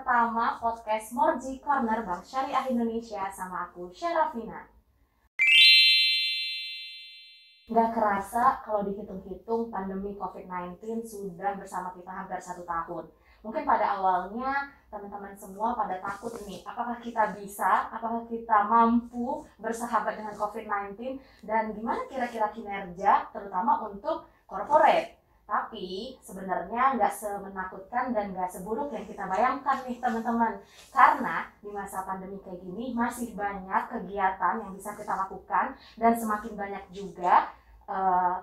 pertama podcast Morji Corner Bank Syariah Indonesia sama aku, Syarafina. Nggak kerasa kalau dihitung-hitung pandemi COVID-19 sudah bersama kita hampir 1 tahun. Mungkin pada awalnya teman-teman semua pada takut ini, apakah kita bisa, apakah kita mampu bersahabat dengan COVID-19, dan gimana kira-kira kinerja terutama untuk corporate. Tapi sebenarnya nggak semenakutkan dan nggak seburuk yang kita bayangkan nih teman-teman. Karena di masa pandemi kayak gini masih banyak kegiatan yang bisa kita lakukan dan semakin banyak juga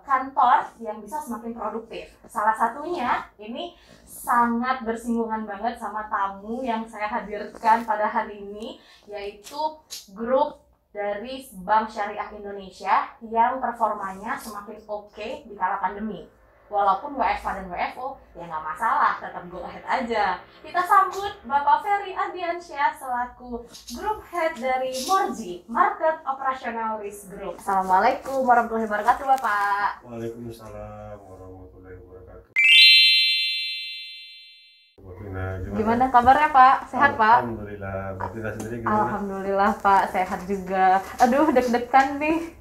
kantor yang bisa semakin produktif. Salah satunya ini sangat bersinggungan banget sama tamu yang saya hadirkan pada hari ini, yaitu grup dari Bank Syariah Indonesia yang performanya semakin oke di kala pandemi. Walaupun WFH dan WFO, ya nggak masalah, tetap go ahead aja. Kita sambut Bapak Ferry Ardiansyah selaku Group Head dari Morji, Market Operational Risk Group. Assalamualaikum warahmatullahi wabarakatuh, Bapak. Waalaikumsalam warahmatullahi wabarakatuh. Gimana kabarnya, Pak? Sehat, Pak? Alhamdulillah. Bapak sendiri gimana? Alhamdulillah, Pak. Sehat juga. Aduh, deg-degan nih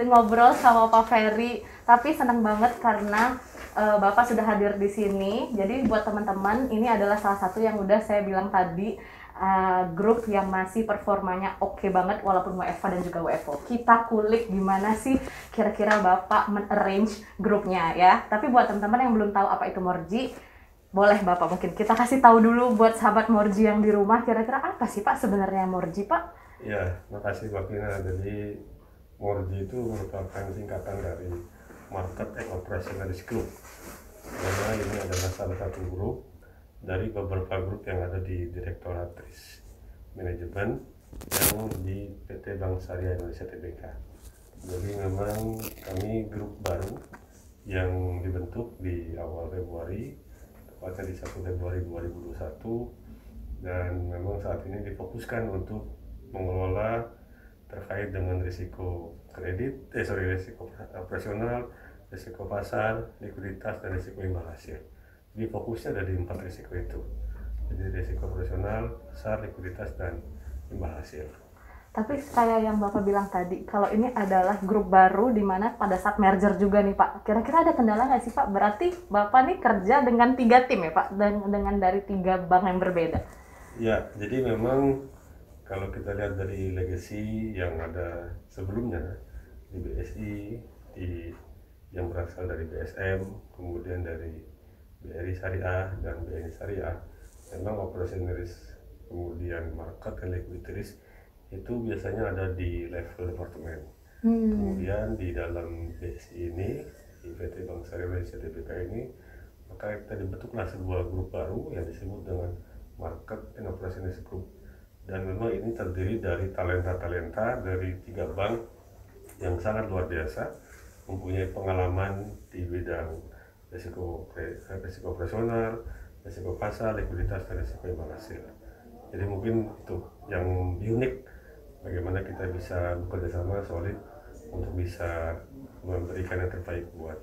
ngobrol sama Pak Ferry. Tapi senang banget karena Bapak sudah hadir di sini. Jadi buat teman-teman, ini adalah salah satu yang udah saya bilang tadi, grup yang masih performanya oke banget walaupun WFH dan juga WFO. Kita kulik gimana sih kira-kira Bapak men-arrange grupnya ya. Tapi buat teman-teman yang belum tahu apa itu Morji, boleh Bapak mungkin kita kasih tahu dulu buat sahabat Morji yang di rumah, kira-kira apa sih Pak sebenarnya Morji, Pak? Ya, makasih Mbak Vina. Jadi Morji itu merupakan singkatan dari Market and Operational Risk Group. Karena ini adalah salah satu grup dari beberapa grup yang ada di Direktorat Risk Manajemen yang di PT Bank Syariah Indonesia Tbk. Jadi memang kami grup baru yang dibentuk di awal Februari, tepatnya di 1 Februari 2021, dan memang saat ini difokuskan untuk mengelola terkait dengan risiko risiko operasional, risiko pasar, likuiditas, dan risiko imbal hasil. Jadi fokusnya ada di 4 risiko itu. Jadi risiko operasional, pasar, likuiditas, dan imbal hasil. Tapi kayak yang Bapak bilang tadi, kalau ini adalah grup baru di mana pada saat merger juga nih Pak, kira-kira ada kendala nggak sih Pak? Berarti Bapak nih kerja dengan 3 tim ya Pak, dan dengan dari 3 bank yang berbeda. Ya, jadi memang kalau kita lihat dari legacy yang ada sebelumnya di BSI, yang berasal dari BSM, kemudian dari BRI Syariah dan BNI Syariah, memang operational risk, kemudian market dan liquidity risk itu biasanya ada di level departemen. Kemudian di dalam BSI ini, di PT Bank Syariah Indonesia Tbk ini, maka kita dibentuklah sebuah grup baru yang disebut dengan Market and Operational Risk Group. Dan memang ini terdiri dari talenta-talenta dari 3 bank yang sangat luar biasa, mempunyai pengalaman di bidang risiko operasional, risiko pasar, likuiditas, dan risiko imbal hasil. Jadi mungkin itu yang unik, bagaimana kita bisa bekerja sama solid untuk bisa memberikan yang terbaik buat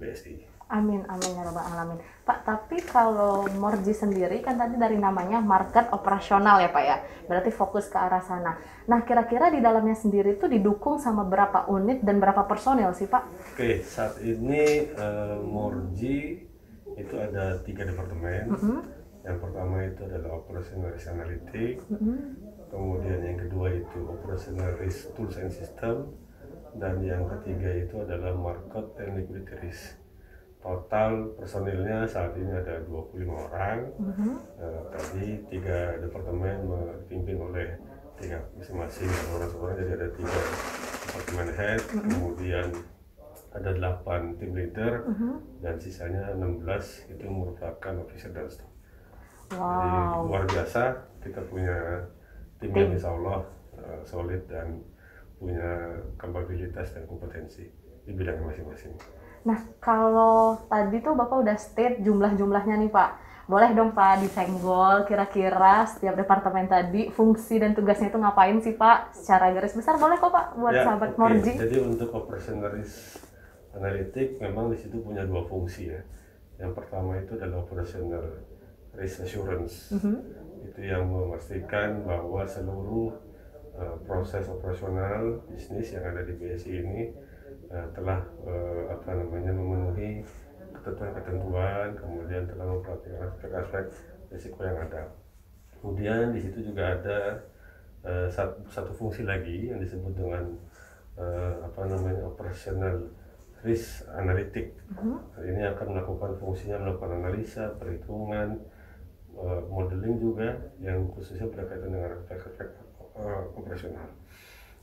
BSI. Amin, amin ya rabbal alamin. Pak, tapi kalau Morji sendiri kan tadi dari namanya market operasional ya Pak ya, berarti fokus ke arah sana. Nah, kira-kira di dalamnya sendiri itu didukung sama berapa unit dan berapa personil sih Pak? Oke, saat ini Morji itu ada 3 departemen. Yang pertama itu adalah Operational Risk Analytics, kemudian yang kedua itu Operational Risk Tools and System, dan yang ketiga itu adalah Market and Liquidity Risk. Total personilnya saat ini ada 25 orang. Tadi 3 departemen dipimpin oleh 3 masing-masing orang-orang, jadi ada 3 departemen head, kemudian ada 8 tim leader, dan sisanya 16 itu merupakan officer dan staff. Jadi luar biasa, kita punya tim yang insya Allah solid dan punya kapabilitas dan kompetensi di bidang masing-masing. Nah, kalau tadi tuh Bapak udah state jumlah-jumlahnya nih Pak. Boleh dong Pak disenggol kira-kira setiap departemen tadi fungsi dan tugasnya itu ngapain sih Pak? Secara garis besar boleh kok Pak buat sahabat Morji. Jadi untuk operational risk analytic memang di situ punya 2 fungsi ya. Yang pertama itu adalah operational risk assurance. itu yang memastikan bahwa seluruh proses operasional bisnis yang ada di BSI ini telah memenuhi ketentuan-ketentuan, kemudian telah memperhatikan aspek-aspek risiko yang ada. Kemudian di situ juga ada satu fungsi lagi yang disebut dengan operational risk analytic. Ini akan melakukan fungsinya melakukan analisa, perhitungan, modeling juga yang khususnya berkaitan dengan aspek-aspek operasional.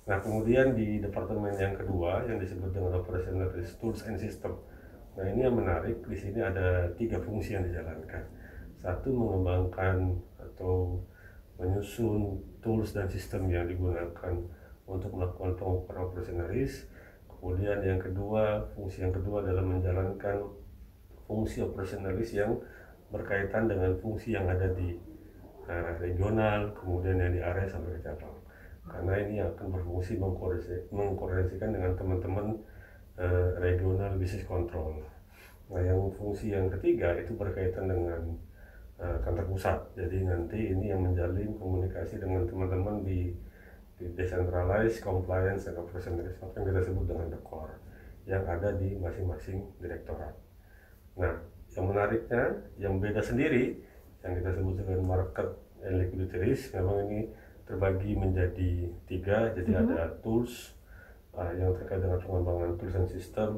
Nah, kemudian di departemen yang kedua yang disebut dengan operational risk tools and system. Nah, ini yang menarik, di sini ada 3 fungsi yang dijalankan. Satu, mengembangkan atau menyusun tools dan sistem yang digunakan untuk melakukan pengukuran operational risk. Kemudian yang kedua, fungsi yang kedua adalah menjalankan fungsi operational risk yang berkaitan dengan fungsi yang ada di regional, kemudian yang di area sampai ke cabang. Karena ini akan berfungsi mengkoordinasikan dengan teman-teman regional business control. Nah, yang fungsi yang ketiga itu berkaitan dengan kantor pusat. Jadi nanti ini yang menjalin komunikasi dengan teman-teman di decentralized compliance and operational risk, yang kita sebut dengan the core, yang ada di masing-masing direktorat. Nah, yang menariknya, yang beda sendiri, yang kita sebut dengan market and liquidity risk, memang ini terbagi menjadi 3. Jadi ada tools yang terkait dengan pengembangan tools dan sistem,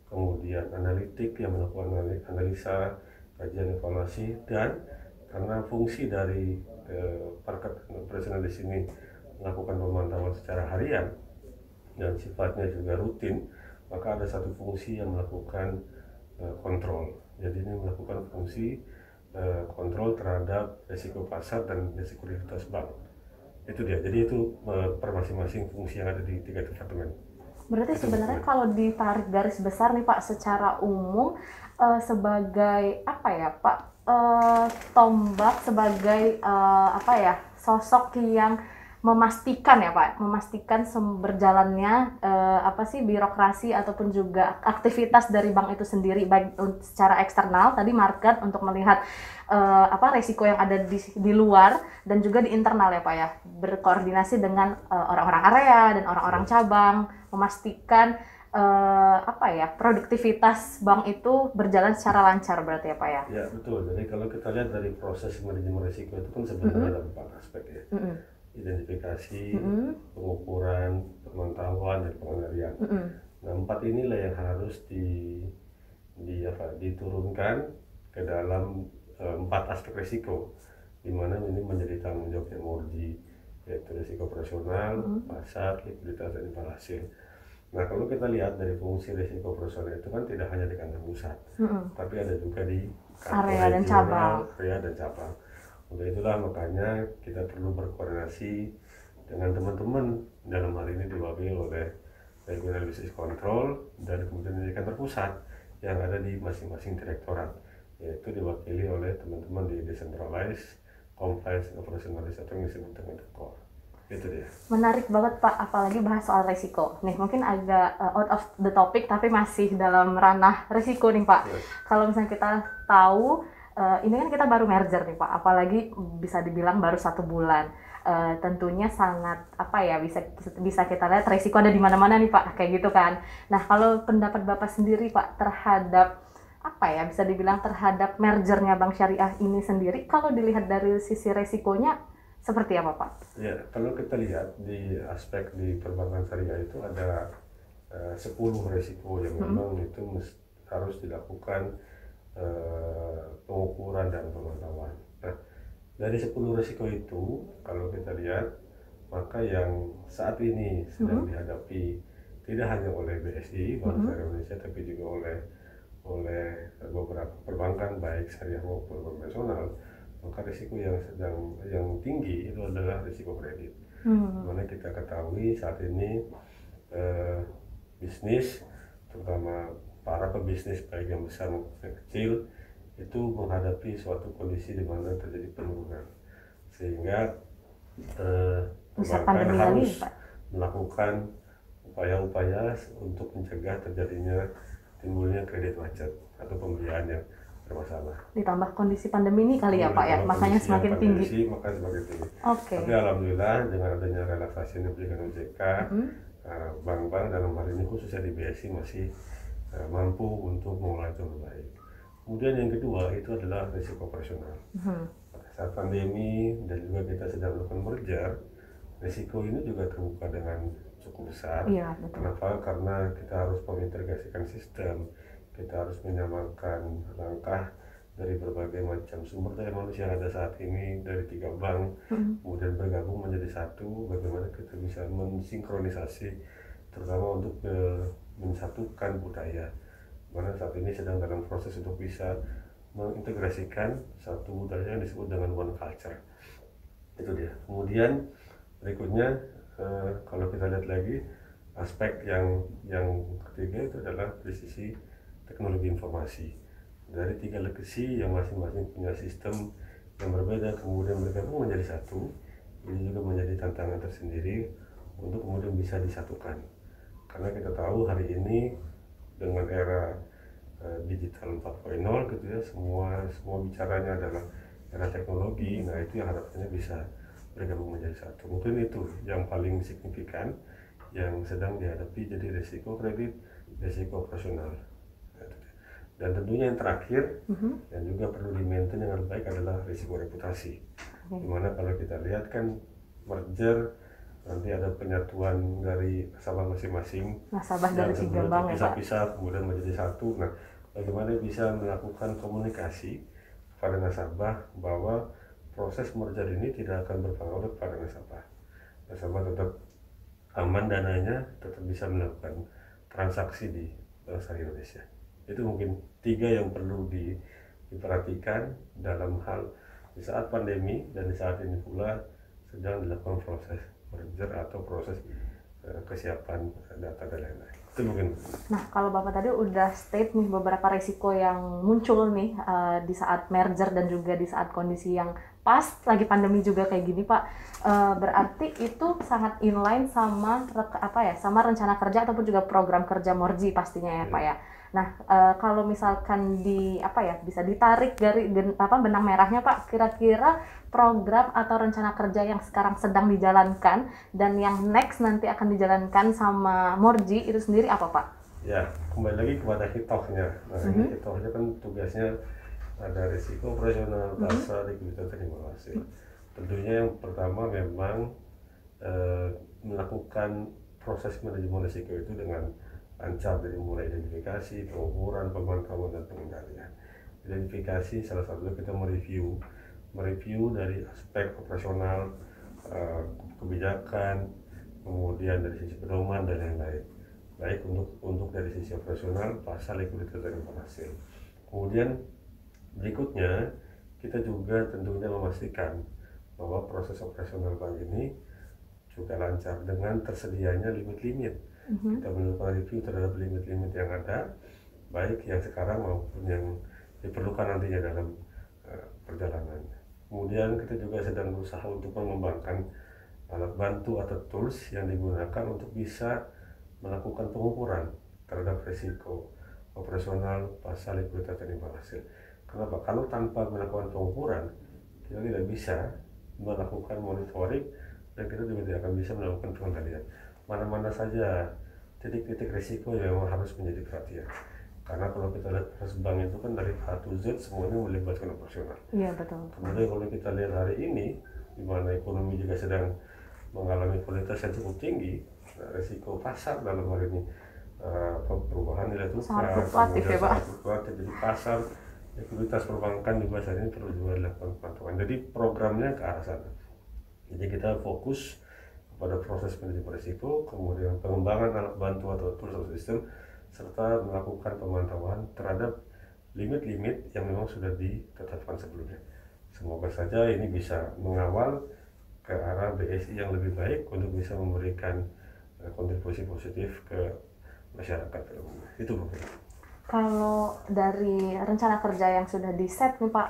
kemudian analitik yang melakukan analisa, kajian evaluasi, dan karena fungsi dari market operational di sini melakukan pemantauan secara harian dan sifatnya juga rutin, maka ada satu fungsi yang melakukan kontrol. Jadi ini melakukan fungsi kontrol terhadap risiko pasar dan risiko likuiditas bank. Itu dia. Jadi itu per masing-masing fungsi yang ada di 3 departemen. Berarti itu sebenarnya kalau ditarik garis besar nih Pak, secara umum sebagai apa ya Pak, tombak sebagai sosok yang memastikan ya Pak, memastikan berjalannya birokrasi ataupun juga aktivitas dari bank itu sendiri, baik secara eksternal tadi market untuk melihat resiko yang ada di luar, dan juga di internal ya Pak ya, berkoordinasi dengan orang-orang area dan orang-orang cabang, memastikan produktivitas bank itu berjalan secara lancar berarti ya Pak ya. Ya betul. Jadi kalau kita lihat dari proses manajemen risiko itu kan sebenarnya ada 4 aspek ya. Identifikasi, pengukuran, pemantauan, dan pengendalian. Nah, 4 inilah yang harus diturunkan ke dalam 4 aspek risiko, di mana ini menjadi tanggung jawabnya Morji, yaitu risiko operasional, pasar, likuiditas, dan imbal hasil. Nah, kalau kita lihat dari fungsi risiko operasional itu kan tidak hanya di kantor pusat, tapi ada juga di area dan cabang. Untuk itulah makanya kita perlu berkoordinasi dengan teman-teman, dalam hal ini diwakili oleh regional business control dan kemudian di kantor pusat yang ada di masing-masing direktorat, yaitu diwakili oleh teman-teman di decentralized compliance and operational risk atau yang disebut dengan core. Itu dia. Menarik banget Pak, apalagi bahas soal risiko. Nih mungkin agak out of the topic tapi masih dalam ranah risiko nih Pak. Kalau misalnya kita tahu ini kan kita baru merger nih Pak, apalagi bisa dibilang baru 1 bulan. Tentunya sangat bisa kita lihat risiko ada di mana-mana nih Pak, kayak gitu kan. Nah, kalau pendapat Bapak sendiri Pak terhadap bisa dibilang terhadap mergernya Bank Syariah ini sendiri, kalau dilihat dari sisi risikonya seperti apa Pak? Ya, kalau kita lihat di aspek di perbankan syariah itu ada 10 risiko yang memang itu harus dilakukan pengukuran dan pemantauan. Nah, dari 10 risiko itu kalau kita lihat, maka yang saat ini sedang dihadapi tidak hanya oleh BSI, Bank Syariah Indonesia, tapi juga oleh beberapa perbankan baik syariah maupun konvensional, maka risiko yang tinggi itu adalah risiko kredit. Mana kita ketahui saat ini bisnis, terutama para pebisnis baik yang besar maupun yang kecil, itu menghadapi suatu kondisi di mana terjadi penurunan, sehingga perbankan harus melakukan upaya-upaya untuk mencegah terjadinya timbulnya kredit macet atau pembiayaan yang bermasalah. Ditambah kondisi pandemi ini kali ya Pak ya, makanya semakin tinggi. Maka semakin tinggi. Oke. Tapi alhamdulillah dengan adanya relaksasi yang diberikan OJK, bank-bank dalam hal ini khususnya di BSI masih mampu untuk mengelola itu lebih baik. Kemudian yang kedua itu adalah risiko operasional. Pada saat pandemi dan juga kita sedang melakukan merger, risiko ini juga terbuka dengan cukup besar. Iya, betul. Kenapa? Karena kita harus mengintegrasikan sistem, kita harus menyamakan langkah dari berbagai macam sumber daya manusia yang ada saat ini dari 3 bank, kemudian bergabung menjadi satu. Bagaimana kita bisa mensinkronisasi, terutama untuk mensatukan budaya. Mana saat ini sedang dalam proses untuk bisa mengintegrasikan satu budaya yang disebut dengan one culture. Itu dia. Kemudian berikutnya kalau kita lihat lagi aspek yang ketiga itu adalah dari sisi teknologi informasi. Dari 3 legacy yang masing-masing punya sistem yang berbeda kemudian bergabung menjadi satu, ini juga menjadi tantangan tersendiri untuk kemudian bisa disatukan. Karena kita tahu hari ini dengan era digital 4.0 gitu ya, semua bicaranya adalah era teknologi. Nah itu yang harapannya bisa bergabung menjadi satu. Mungkin itu yang paling signifikan yang sedang dihadapi, jadi risiko kredit, risiko operasional. Dan tentunya yang terakhir dan juga perlu di-maintain dengan baik adalah risiko reputasi. Dimana kalau kita lihat kan merger nanti ada penyatuan dari nasabah masing-masing, nasabah dari 3 bank ya Pak, pisah-pisah kemudian menjadi satu. Nah bagaimana bisa melakukan komunikasi kepada nasabah bahwa proses merger ini tidak akan berpengaruh kepada nasabah. Nasabah tetap aman dananya, tetap bisa melakukan transaksi di Bank Syariah Indonesia. Itu mungkin 3 yang perlu diperhatikan dalam hal di saat pandemi dan di saat ini pula sedang dilakukan proses merger atau proses kesiapan data dan lain-lain. Itu mungkin. Nah, kalau Bapak tadi udah state nih beberapa risiko yang muncul nih di saat merger dan juga di saat kondisi yang pas lagi pandemi juga kayak gini Pak, berarti itu sangat inline sama sama rencana kerja ataupun juga program kerja Morji pastinya ya Pak ya. Nah, kalau misalkan bisa ditarik dari benang merahnya Pak, kira-kira program atau rencana kerja yang sekarang sedang dijalankan dan yang next nanti akan dijalankan sama Morji itu sendiri apa Pak? Ya, kembali lagi kepada hitohnya. Nah, ini hitohnya kan tugasnya ada risiko operasional, pasar, likuiditas, dan imbal. Tentunya yang pertama memang melakukan proses manajemen risiko itu dengan lancar, dari mulai identifikasi, pengukuran, pemantauan, dan pengendalian. Identifikasi salah satunya kita mereview dari aspek operasional, kebijakan, kemudian dari sisi pedoman dan lain-lain. Baik untuk dari sisi operasional, pasar, likuiditas, dan imbal. Kemudian berikutnya kita juga tentunya memastikan bahwa proses operasional bank ini juga lancar dengan tersedianya limit-limit. Kita melakukan review terhadap limit-limit yang ada, baik yang sekarang maupun yang diperlukan nantinya dalam perjalanan. Kemudian kita juga sedang berusaha untuk mengembangkan alat bantu atau tools yang digunakan untuk bisa melakukan pengukuran terhadap risiko operasional, pasar, likuiditas, dan imbal hasil. Kenapa? Kalau tanpa melakukan pengukuran, kita tidak bisa melakukan monitoring dan kita juga tidak akan bisa melakukan pengendalian. Mana-mana saja titik-titik risiko yang memang harus menjadi perhatian. Karena kalau kita lihat proses bank itu kan dari A to Z semuanya melibatkan operasional. Iya betul. Kemudian kalau kita lihat hari ini, di mana ekonomi juga sedang mengalami kualitas yang cukup tinggi, risiko pasar dalam hal ini perubahan nilai tukar, kemudian sangat fluktuatif, jadi pasar likuiditas perbankan juga saat ini perlu juga dilakukan pemantauan. Jadi programnya ke arah sana. Jadi kita fokus pada proses manajemen risiko, kemudian pengembangan alat bantu atau tools atau sistem, serta melakukan pemantauan terhadap limit-limit yang memang sudah ditetapkan sebelumnya. Semoga saja ini bisa mengawal ke arah BSI yang lebih baik untuk bisa memberikan kontribusi positif ke masyarakat. Itu mungkin. Kalau dari rencana kerja yang sudah di-set nih Pak,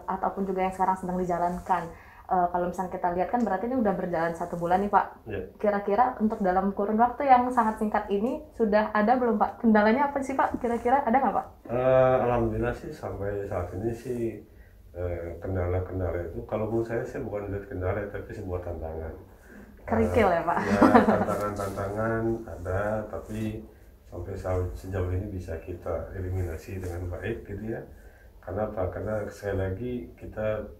ataupun juga yang sekarang sedang dijalankan, Kalau misalnya kita lihat kan berarti ini udah berjalan 1 bulan nih Pak. Ya. Kira-kira untuk dalam kurun waktu yang sangat singkat ini sudah ada belum Pak? Kendalanya apa sih Pak? Kira-kira ada nggak Pak? Alhamdulillah sih sampai saat ini sih kendala-kendala itu kalau menurut saya sih bukan lihat kendala tapi sebuah tantangan. Kerikil ya Pak? Ya, tantangan-tantangan ada, tapi sampai sejauh ini bisa kita eliminasi dengan baik gitu ya. Karena apa? Karena sekali lagi kita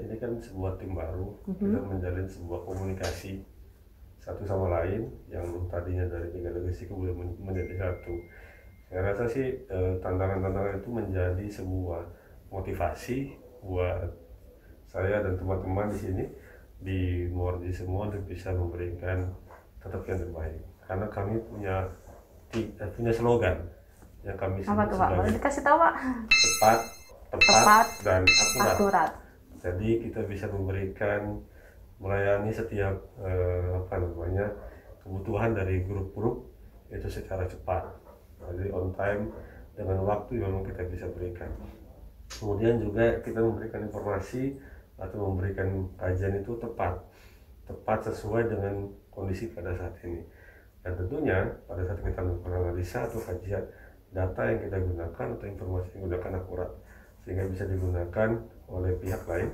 ini kan sebuah tim baru, kita menjalin sebuah komunikasi satu sama lain yang tadinya dari 3 legacy kemudian menjadi satu. Saya rasa sih tantangan-tantangan itu menjadi sebuah motivasi buat saya dan teman-teman di sini di Morji semua untuk bisa memberikan tetap yang terbaik. Karena kami punya slogan yang kami Apa sebut tuh Pak? Boleh sebagai dikasih tahu Pak? tepat, Tepat, dan akurat. akurat. Jadi kita bisa melayani setiap kebutuhan dari grup-grup itu secara cepat. Jadi on time dengan waktu yang kita bisa berikan. Kemudian juga kita memberikan informasi atau memberikan kajian itu tepat sesuai dengan kondisi pada saat ini. Dan tentunya pada saat kita melakukan analisa atau kajian, data yang kita gunakan atau informasi yang gunakan akurat sehingga bisa digunakan oleh pihak lain,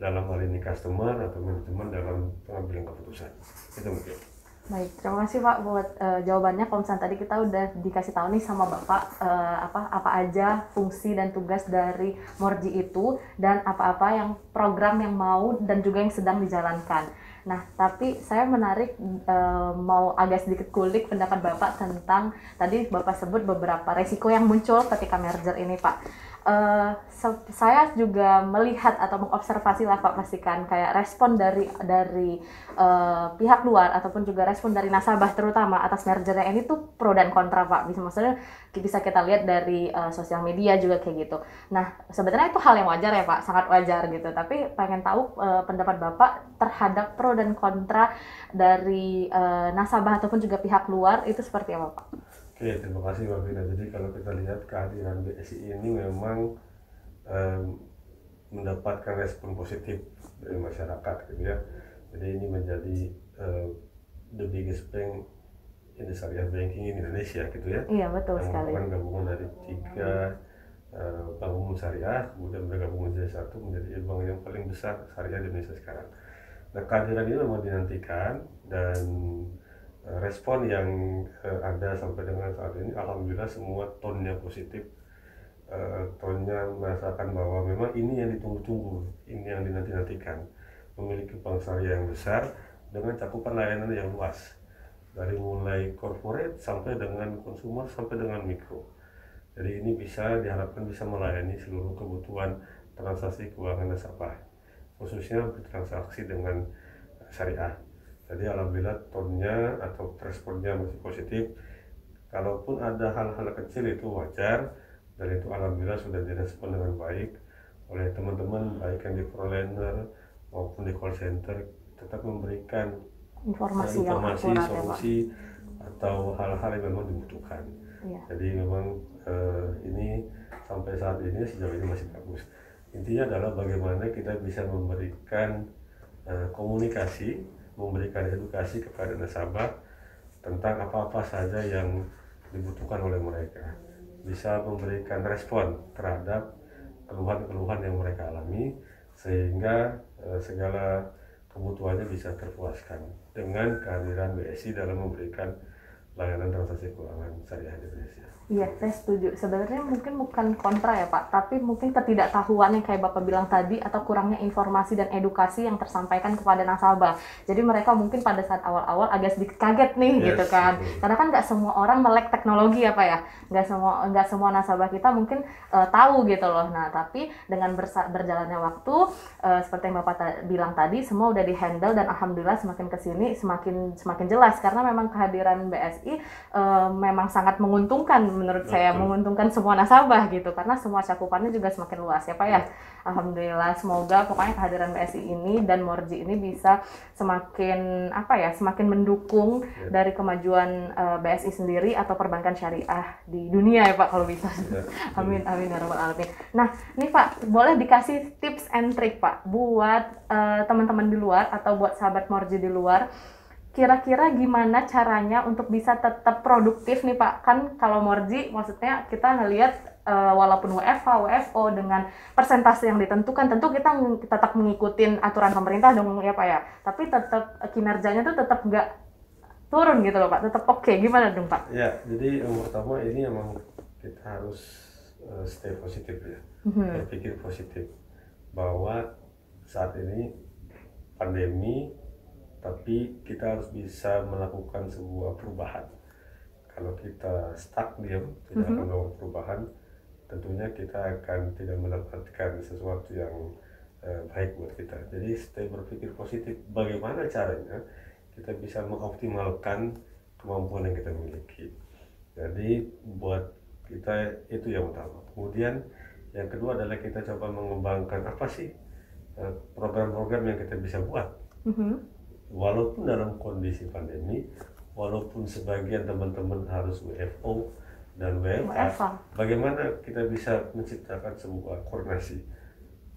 dalam hal ini customer atau manajemen dalam pengambilan keputusan. Itu mungkin. Baik, terima kasih Pak buat jawabannya. Kalau misalnya tadi kita udah dikasih tahu nih sama Bapak apa aja fungsi dan tugas dari Morji itu dan apa-apa yang program yang mau dan juga yang sedang dijalankan. Nah, tapi saya menarik mau agak sedikit kulik pendapat Bapak tentang tadi Bapak sebut beberapa resiko yang muncul ketika merger ini Pak. Saya juga melihat atau mengobservasi lah Pak, pastikan kayak respon dari pihak luar ataupun juga respon dari nasabah terutama atas mergernya ini tuh pro dan kontra Pak. Maksudnya bisa kita lihat dari sosial media juga kayak gitu. Nah, sebenarnya itu hal yang wajar ya Pak, sangat wajar gitu. Tapi pengen tahu pendapat Bapak terhadap pro dan kontra dari nasabah ataupun juga pihak luar itu seperti apa Pak? Oke, terima kasih Mbak Vina. Jadi kalau kita lihat kehadiran BSI ini memang mendapatkan respon positif dari masyarakat gitu ya. Jadi ini menjadi the biggest bank in the syariah banking in Indonesia gitu ya. Iya, betul sekali. Yang merupakan gabungan dari 3 bank umum syariah, kemudian bergabung menjadi satu menjadi bank yang paling besar syariah di Indonesia sekarang. Nah, kehadiran ini memang dinantikan dan respon yang ada sampai dengan saat ini alhamdulillah semua tonnya positif, tonnya merasakan bahwa memang ini yang ditunggu-tunggu, ini yang dinanti-nantikan, memiliki bank syariah yang besar dengan cakupan layanan yang luas dari mulai corporate sampai dengan konsumer sampai dengan mikro. Jadi ini diharapkan bisa melayani seluruh kebutuhan transaksi keuangan nasabah, khususnya bertransaksi dengan syariah. Jadi alhamdulillah tonnya atau responnya masih positif. Kalaupun ada hal-hal kecil itu wajar, dan itu alhamdulillah sudah direspon dengan baik oleh teman-teman baik yang di frontliner maupun di call center, tetap memberikan informasi solusi atau hal-hal yang memang dibutuhkan. Iya. Jadi memang ini sampai saat ini sejauh ini masih bagus. Intinya adalah bagaimana kita bisa memberikan komunikasi, memberikan edukasi kepada nasabah tentang apa-apa saja yang dibutuhkan oleh mereka, bisa memberikan respon terhadap keluhan-keluhan yang mereka alami sehingga segala kebutuhannya bisa terpuaskan dengan kehadiran BSI dalam memberikan layanan transaksi keuangan syariah di Indonesia. Iya, saya setuju. Sebenarnya mungkin bukan kontra ya Pak, tapi mungkin ketidaktahuan yang kayak Bapak bilang tadi atau kurangnya informasi dan edukasi yang tersampaikan kepada nasabah. Jadi mereka mungkin pada saat awal-awal agak sedikit kaget nih, gitu kan. Karena kan nggak semua orang melek teknologi ya Pak ya. Nggak semua nasabah kita mungkin tahu gitu loh. Nah, tapi dengan berjalannya waktu, seperti yang Bapak bilang tadi, semua udah di-handle dan alhamdulillah semakin kesini semakin jelas karena memang kehadiran BSI memang sangat menguntungkan menurut saya menguntungkan semua nasabah gitu, karena semua cakupannya juga semakin luas ya Pak ya. Alhamdulillah, semoga pokoknya kehadiran BSI ini dan Morji ini bisa semakin semakin mendukung dari kemajuan BSI sendiri atau perbankan syariah di dunia ya Pak kalau bisa. Amin amin ya rabbal alamin. Nah, ini Pak, boleh dikasih tips and trick Pak buat teman-teman di luar atau buat sahabat Morji di luar, kira-kira gimana caranya untuk bisa tetap produktif nih Pak? Kan kalau Morji maksudnya kita ngelihat walaupun WFH, WFO dengan persentase yang ditentukan, tentu kita tetap mengikuti aturan pemerintah dong ya Pak ya. Tapi tetap kinerjanya tuh tetap nggak turun gitu loh Pak, tetap oke. Gimana dong Pak? Ya, jadi yang pertama ini emang kita harus stay positif ya, berpikir positif bahwa saat ini pandemi, tapi kita harus bisa melakukan sebuah perubahan. Kalau kita stuck diam, tidak akan melakukan perubahan, tentunya kita akan tidak mendapatkan sesuatu yang baik buat kita. Jadi stay berpikir positif. Bagaimana caranya kita bisa mengoptimalkan kemampuan yang kita miliki. Jadi buat kita itu yang utama. Kemudian yang kedua adalah kita coba mengembangkan apa sih program-program yang kita bisa buat. Walaupun dalam kondisi pandemi, walaupun sebagian teman-teman harus WFO dan WFH, bagaimana kita bisa menciptakan sebuah koordinasi.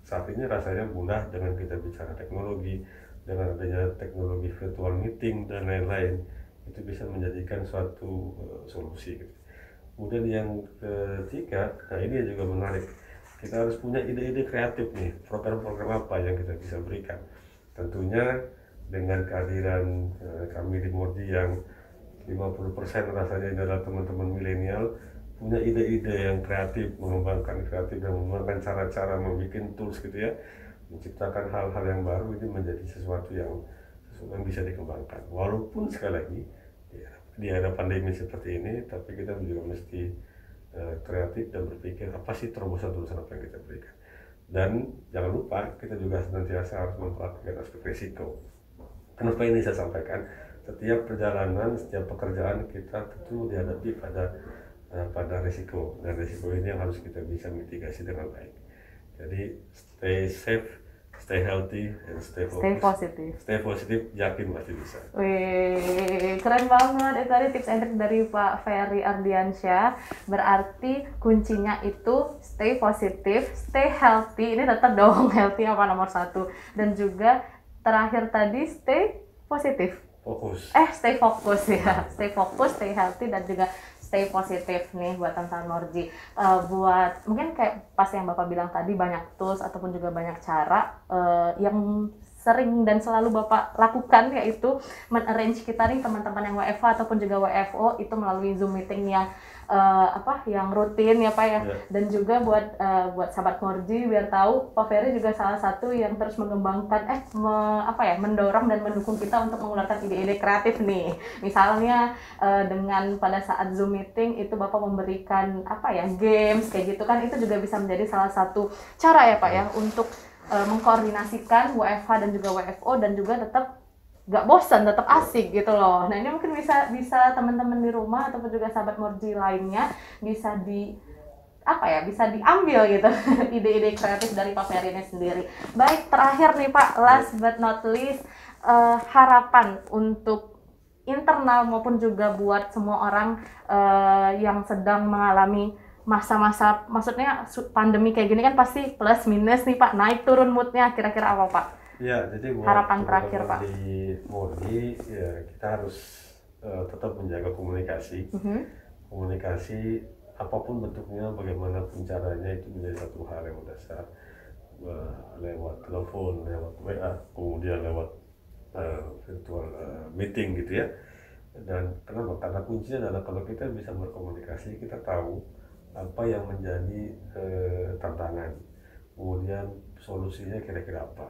Saat ini rasanya mudah dengan kita bicara teknologi, dengan adanya teknologi virtual meeting dan lain-lain, itu bisa menjadikan suatu solusi. Kemudian yang ketiga, nah ini juga menarik, kita harus punya ide-ide kreatif nih, program-program apa yang kita bisa berikan. Tentunya dengan kehadiran kami di Morji yang 50% rasanya adalah teman-teman milenial, punya ide-ide yang kreatif, mengembangkan kreatif dan mengembangkan cara-cara membuat tools gitu ya, menciptakan hal-hal yang baru, ini menjadi sesuatu yang bisa dikembangkan. Walaupun sekali lagi ya, di era pandemi seperti ini, tapi kita juga mesti kreatif dan berpikir apa sih terobosan-terobosan apa yang kita berikan. Dan jangan lupa kita juga senantiasa harus memperhatikan aspek risiko. Kenapa ini saya sampaikan? Setiap perjalanan, setiap pekerjaan kita tentu dihadapi pada risiko, dan risiko ini yang harus kita bisa mitigasi dengan baik. Jadi stay safe, stay healthy, and stay focused. Stay positif, yakin pasti bisa. Wih, keren banget. Itu tadi tips and trick dari Pak Ferry Ardiansyah. Berarti kuncinya itu stay positif, stay healthy. Ini tetap dong healthy apa nomor satu. Dan juga terakhir tadi stay positif. Stay fokus ya. Stay fokus, stay healthy, dan juga stay positif nih buat teman-teman Morji. Buat mungkin kayak pas yang Bapak bilang tadi, banyak tools ataupun juga banyak cara yang sering dan selalu Bapak lakukan, yaitu men-arrange kita nih teman-teman yang WFH ataupun juga WFO itu melalui Zoom meeting yang yang rutin ya Pak ya. Dan juga buat sahabat Morji biar tahu Pak Ferry juga salah satu yang terus mengembangkan mendorong dan mendukung kita untuk mengeluarkan ide-ide kreatif nih. Misalnya dengan pada saat Zoom meeting itu Bapak memberikan games kayak gitu kan, itu juga bisa menjadi salah satu cara ya Pak ya untuk mengkoordinasikan WFH dan juga WFO dan juga tetap gak bosan, tetap asik gitu loh. Nah ini mungkin bisa teman-teman di rumah ataupun juga sahabat Morji lainnya bisa diambil gitu ide-ide kreatif dari Pak Ferry ini sendiri. Baik, terakhir nih Pak, last but not least, harapan untuk internal maupun juga buat semua orang yang sedang mengalami masa-masa, maksudnya pandemi kayak gini kan pasti plus minus nih Pak, naik turun moodnya, kira-kira apa Pak? Ya, jadi buat harapan terakhir Pak di Morji ya, kita harus tetap menjaga komunikasi. Komunikasi apapun bentuknya, bagaimanapun caranya, itu menjadi satu hal yang mendasar. Lewat telepon, lewat WA, kemudian lewat virtual meeting gitu ya. Dan kenapa? Karena kuncinya adalah kalau kita bisa berkomunikasi, kita tahu apa yang menjadi tantangan, kemudian solusinya kira-kira apa.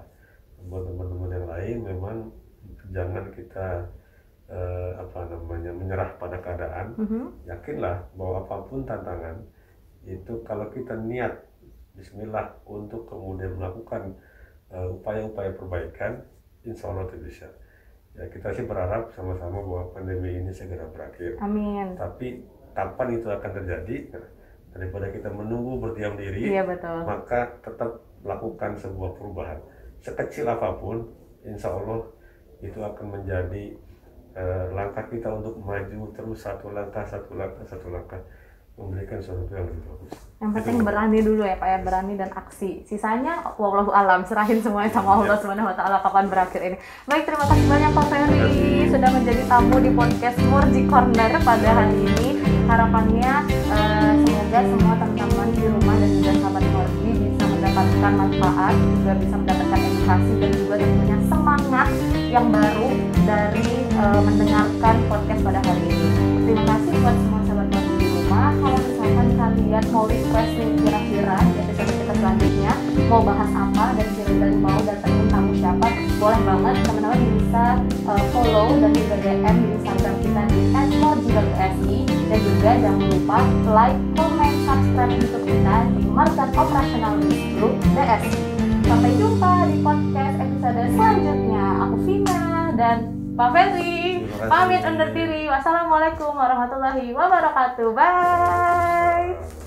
Buat teman-teman yang lain, memang jangan kita menyerah pada keadaan. Yakinlah bahwa apapun tantangan itu, kalau kita niat bismillah untuk kemudian melakukan upaya-upaya perbaikan, insya Allah itu bisa. Ya, kita sih berharap sama-sama bahwa pandemi ini segera berakhir. Amin. Tapi kapan itu akan terjadi. Nah, daripada kita menunggu berdiam diri, Iya betul. maka tetap lakukan sebuah perubahan sekecil apapun, insya Allah itu akan menjadi langkah kita untuk maju terus satu langkah memberikan sesuatu yang lebih bagus. Yang penting berani dulu ya Pak ya, berani dan aksi. Sisanya wallahu alam, serahin semuanya sama Allah Subhanahu wa taala kapan berakhir ini. Baik, terima kasih banyak Pak Ferry sudah menjadi tamu di podcast Murji Corner pada hari ini. Harapannya semoga semua teman-teman di rumah dan juga sahabat Murji bisa mendapatkan manfaat, juga bisa mendapatkan edukasi dan juga tentunya semangat yang baru dari mendengarkan podcast pada hari ini. Terima kasih buat semua sahabat Murji di rumah. Kalau misalkan kalian mau request nih kira-kira di episode kita selanjutnya mau bahas apa dan kira-kira mau datengin tamu siapa, boleh banget teman-teman bisa follow dan juga DM di Instagram kita di @murji.si, dan juga jangan lupa like, comment, subscribe YouTube kita di Market Operational Risk Group BSI. Sampai jumpa di podcast episode selanjutnya. Aku Vina dan Pak Ferry pamit undur diri. Wassalamualaikum warahmatullahi wabarakatuh. Bye.